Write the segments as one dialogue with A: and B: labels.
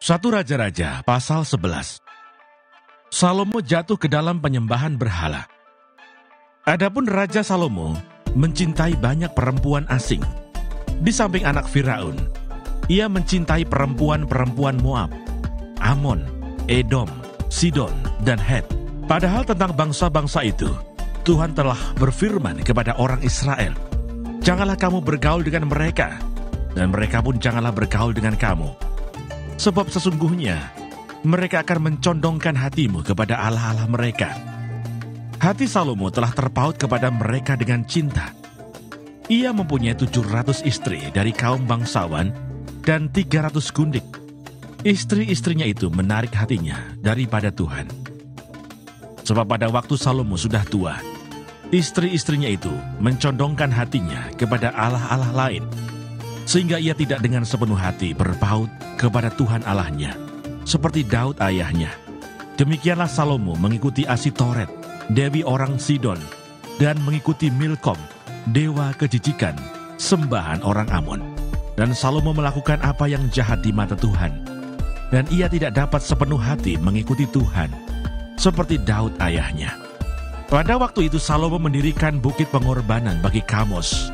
A: 1 Raja-Raja pasal 11. Salomo jatuh ke dalam penyembahan berhala. Adapun Raja Salomo mencintai banyak perempuan asing. Di samping anak Firaun, ia mencintai perempuan-perempuan Moab, Amon, Edom, Sidon, dan Het. Padahal tentang bangsa-bangsa itu, Tuhan telah berfirman kepada orang Israel, "Janganlah kamu bergaul dengan mereka, dan mereka pun janganlah bergaul dengan kamu. Sebab sesungguhnya mereka akan mencondongkan hatimu kepada allah-allah mereka." Hati Salomo telah terpaut kepada mereka dengan cinta. Ia mempunyai 700 istri dari kaum bangsawan dan 300 gundik. Istri-istrinya itu menarik hatinya daripada Tuhan. Sebab pada waktu Salomo sudah tua, istri-istrinya itu mencondongkan hatinya kepada allah-allah lain, sehingga ia tidak dengan sepenuh hati berpaut kepada Tuhan Allahnya, seperti Daud ayahnya. Demikianlah Salomo mengikuti Asitoret, dewi orang Sidon, dan mengikuti Milkom, dewa kejijikan, sembahan orang Amon. Dan Salomo melakukan apa yang jahat di mata Tuhan, dan ia tidak dapat sepenuh hati mengikuti Tuhan, seperti Daud ayahnya. Pada waktu itu Salomo mendirikan bukit pengorbanan bagi Kamos,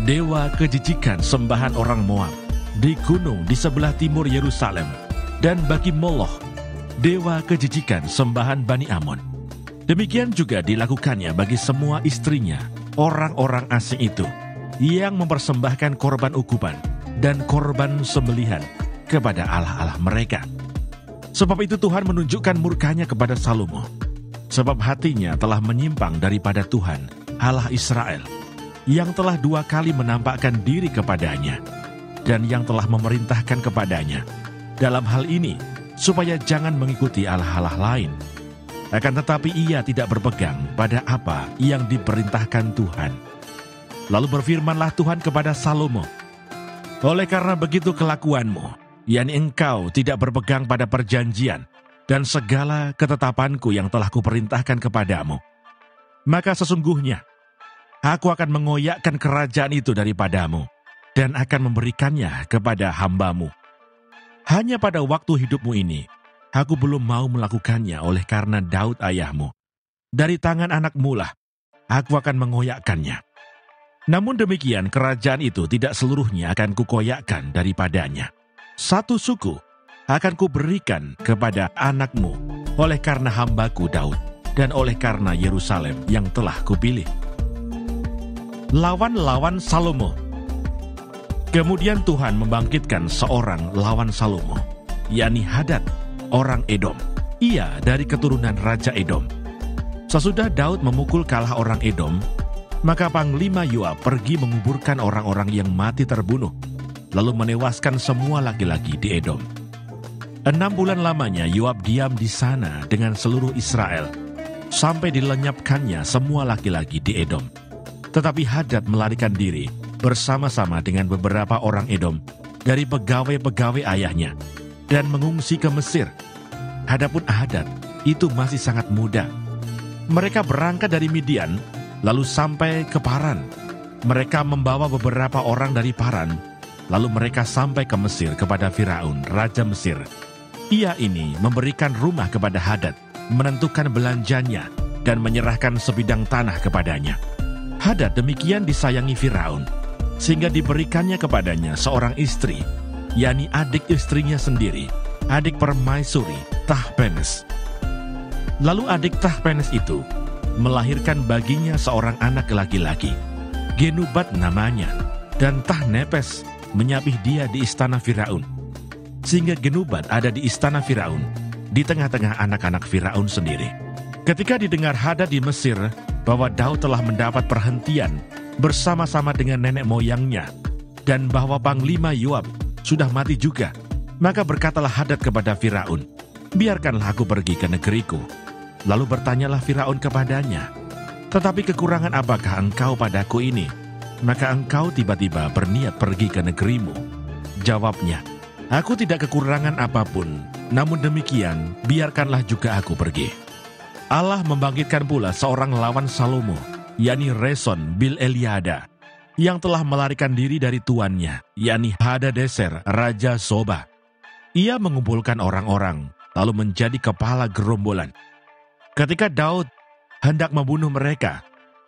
A: dewa kejijikan sembahan orang Moab, di gunung di sebelah timur Yerusalem, dan bagi Moloch, dewa kejijikan sembahan Bani Amon. Demikian juga dilakukannya bagi semua istrinya, orang-orang asing itu, yang mempersembahkan korban ukupan dan korban sembelihan kepada allah-allah mereka. Sebab itu Tuhan menunjukkan murkanya kepada Salomo, sebab hatinya telah menyimpang daripada Tuhan, Allah Israel, yang telah 2 kali menampakkan diri kepadanya, dan yang telah memerintahkan kepadanya dalam hal ini, supaya jangan mengikuti allah-allah lain. Akan tetapi ia tidak berpegang pada apa yang diperintahkan Tuhan. Lalu berfirmanlah Tuhan kepada Salomo, "Oleh karena begitu kelakuanmu, yakni engkau tidak berpegang pada perjanjian dan segala ketetapanku yang telah kuperintahkan kepadamu, maka sesungguhnya aku akan mengoyakkan kerajaan itu daripadamu, dan akan memberikannya kepada hambamu. Hanya pada waktu hidupmu ini, aku belum mau melakukannya oleh karena Daud ayahmu. Dari tangan anakmu lah, aku akan mengoyakkannya. Namun demikian kerajaan itu tidak seluruhnya akan kukoyakkan daripadanya. 1 suku akan kuberikan kepada anakmu oleh karena hambaku Daud, dan oleh karena Yerusalem yang telah kupilih." Lawan-lawan Salomo. Kemudian Tuhan membangkitkan seorang lawan Salomo, yakni Hadad, orang Edom. Ia dari keturunan Raja Edom. Sesudah Daud memukul kalah orang Edom, maka Panglima Yoab pergi menguburkan orang-orang yang mati terbunuh, lalu menewaskan semua laki-laki di Edom. 6 bulan lamanya Yoab diam di sana dengan seluruh Israel, sampai dilenyapkannya semua laki-laki di Edom. Tetapi Hadad melarikan diri bersama-sama dengan beberapa orang Edom dari pegawai-pegawai ayahnya, dan mengungsi ke Mesir. Hadapun Hadad itu masih sangat muda. Mereka berangkat dari Midian, lalu sampai ke Paran. Mereka membawa beberapa orang dari Paran, lalu mereka sampai ke Mesir kepada Firaun, Raja Mesir. Ia ini memberikan rumah kepada Hadad, menentukan belanjanya, dan menyerahkan sebidang tanah kepadanya. Hadad demikian disayangi Firaun, sehingga diberikannya kepadanya seorang istri, yakni adik istrinya sendiri, adik permaisuri Tahpenes. Lalu adik Tahpenes itu melahirkan baginya seorang anak laki-laki, Genubat namanya, dan Tahnepes menyapih dia di istana Firaun. Sehingga Genubat ada di istana Firaun, di tengah-tengah anak-anak Firaun sendiri. Ketika didengar Hadad di Mesir bahwa Daud telah mendapat perhentian bersama-sama dengan nenek moyangnya, dan bahwa Panglima Yoab sudah mati juga, maka berkatalah Hadad kepada Firaun, "Biarkanlah aku pergi ke negeriku." Lalu bertanyalah Firaun kepadanya, "Tetapi kekurangan apakah engkau padaku ini? Maka engkau tiba-tiba berniat pergi ke negerimu." Jawabnya, "Aku tidak kekurangan apapun, namun demikian biarkanlah juga aku pergi." Allah membangkitkan pula seorang lawan Salomo, yakni Reson bil Eliada, yang telah melarikan diri dari tuannya, yakni Hadadeser, Raja Soba. Ia mengumpulkan orang-orang, lalu menjadi kepala gerombolan. Ketika Daud hendak membunuh mereka,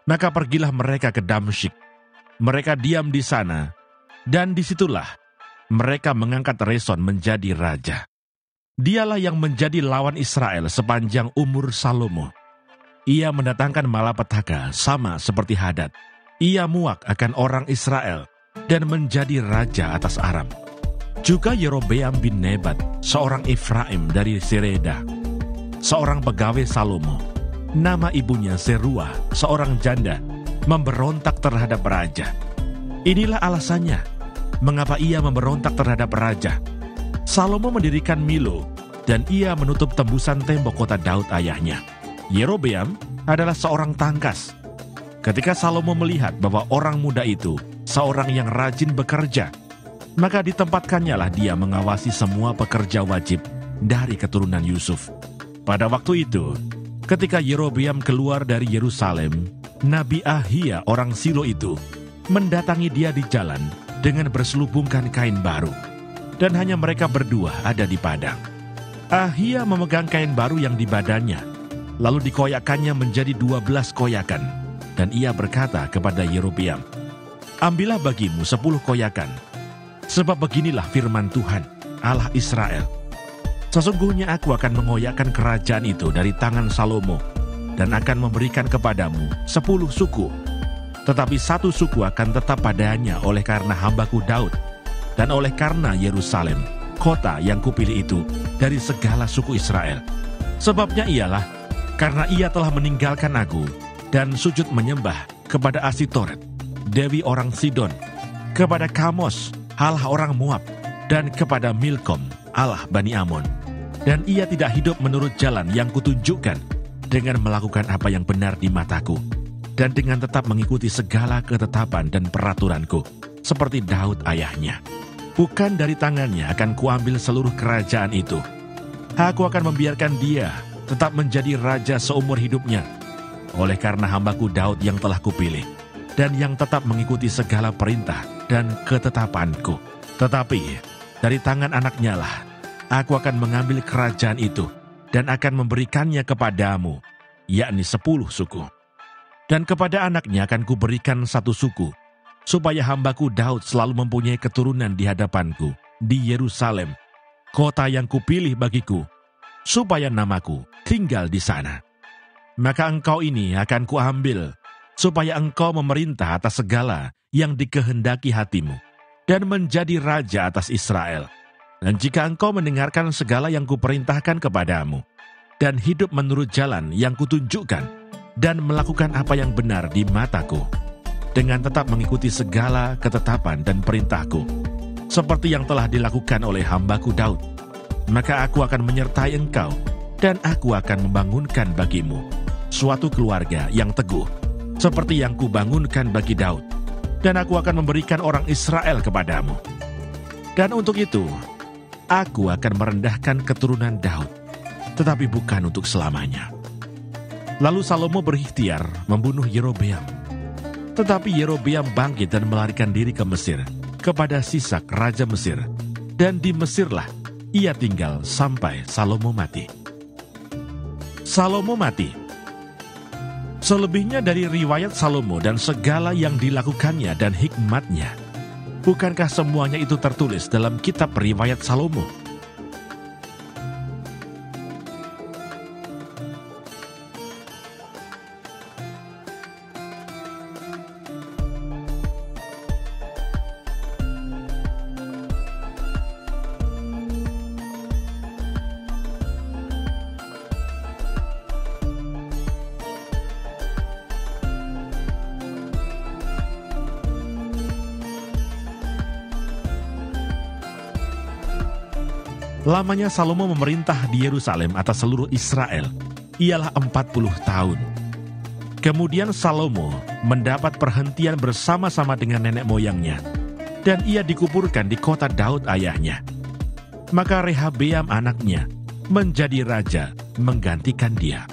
A: maka pergilah mereka ke Damsyik. Mereka diam di sana, dan disitulah mereka mengangkat Reson menjadi raja. Dialah yang menjadi lawan Israel sepanjang umur Salomo. Ia mendatangkan malapetaka sama seperti Hadad. Ia muak akan orang Israel dan menjadi raja atas Aram. Juga Yerobeam bin Nebat, seorang Efraim dari Sereda, seorang pegawai Salomo. Nama ibunya Zeruah, seorang janda, memberontak terhadap raja. Inilah alasannya mengapa ia memberontak terhadap raja. Salomo mendirikan Milo, dan ia menutup tembusan tembok kota Daud ayahnya. Yerobeam adalah seorang tangkas. Ketika Salomo melihat bahwa orang muda itu seorang yang rajin bekerja, maka ditempatkannya lah dia mengawasi semua pekerja wajib dari keturunan Yusuf. Pada waktu itu, ketika Yerobeam keluar dari Yerusalem, Nabi Ahia orang Silo itu mendatangi dia di jalan dengan berselubungkan kain baru, dan hanya mereka berdua ada di padang. Ahia memegang kain baru yang di badannya, lalu dikoyakkannya menjadi 12 koyakan, dan ia berkata kepada Yerobeam, "Ambillah bagimu 10 koyakan, sebab beginilah firman Tuhan, Allah Israel. Sesungguhnya aku akan mengoyakkan kerajaan itu dari tangan Salomo, dan akan memberikan kepadamu 10 suku. Tetapi 1 suku akan tetap padanya oleh karena hambaku Daud, dan oleh karena Yerusalem, kota yang kupilih itu dari segala suku Israel. Sebabnya ialah, karena ia telah meninggalkan aku, dan sujud menyembah kepada Asitoret, dewi orang Sidon, kepada Kamos, Allah orang Moab, dan kepada Milkom, Allah Bani Amon. Dan ia tidak hidup menurut jalan yang kutunjukkan, dengan melakukan apa yang benar di mataku, dan dengan tetap mengikuti segala ketetapan dan peraturanku, seperti Daud ayahnya. Bukan dari tangannya akan kuambil seluruh kerajaan itu. Aku akan membiarkan dia tetap menjadi raja seumur hidupnya, oleh karena hambaku Daud yang telah kupilih, dan yang tetap mengikuti segala perintah dan ketetapanku. Tetapi dari tangan anaknya lah aku akan mengambil kerajaan itu, dan akan memberikannya kepadamu, yakni 10 suku. Dan kepada anaknya akan kuberikan 1 suku, supaya hambaku Daud selalu mempunyai keturunan di hadapanku, di Yerusalem, kota yang kupilih bagiku, supaya namaku tinggal di sana. Maka engkau ini akan kuambil, supaya engkau memerintah atas segala yang dikehendaki hatimu, dan menjadi raja atas Israel. Dan jika engkau mendengarkan segala yang kuperintahkan kepadamu, dan hidup menurut jalan yang kutunjukkan, dan melakukan apa yang benar di mataku, dengan tetap mengikuti segala ketetapan dan perintahku, seperti yang telah dilakukan oleh hambaku Daud, maka aku akan menyertai engkau, dan aku akan membangunkan bagimu suatu keluarga yang teguh, seperti yang kubangunkan bagi Daud, dan aku akan memberikan orang Israel kepadamu. Dan untuk itu, aku akan merendahkan keturunan Daud, tetapi bukan untuk selamanya." Lalu Salomo berikhtiar membunuh Yerobeam. Tetapi Yerobeam bangkit dan melarikan diri ke Mesir, kepada Sisak raja Mesir, dan di Mesirlah ia tinggal sampai Salomo mati. Salomo mati. Selebihnya dari riwayat Salomo dan segala yang dilakukannya dan hikmatnya, bukankah semuanya itu tertulis dalam kitab riwayat Salomo? Lamanya Salomo memerintah di Yerusalem atas seluruh Israel ialah 40 tahun. Kemudian Salomo mendapat perhentian bersama-sama dengan nenek moyangnya, dan ia dikuburkan di kota Daud ayahnya. Maka Rehabeam anaknya menjadi raja menggantikan dia.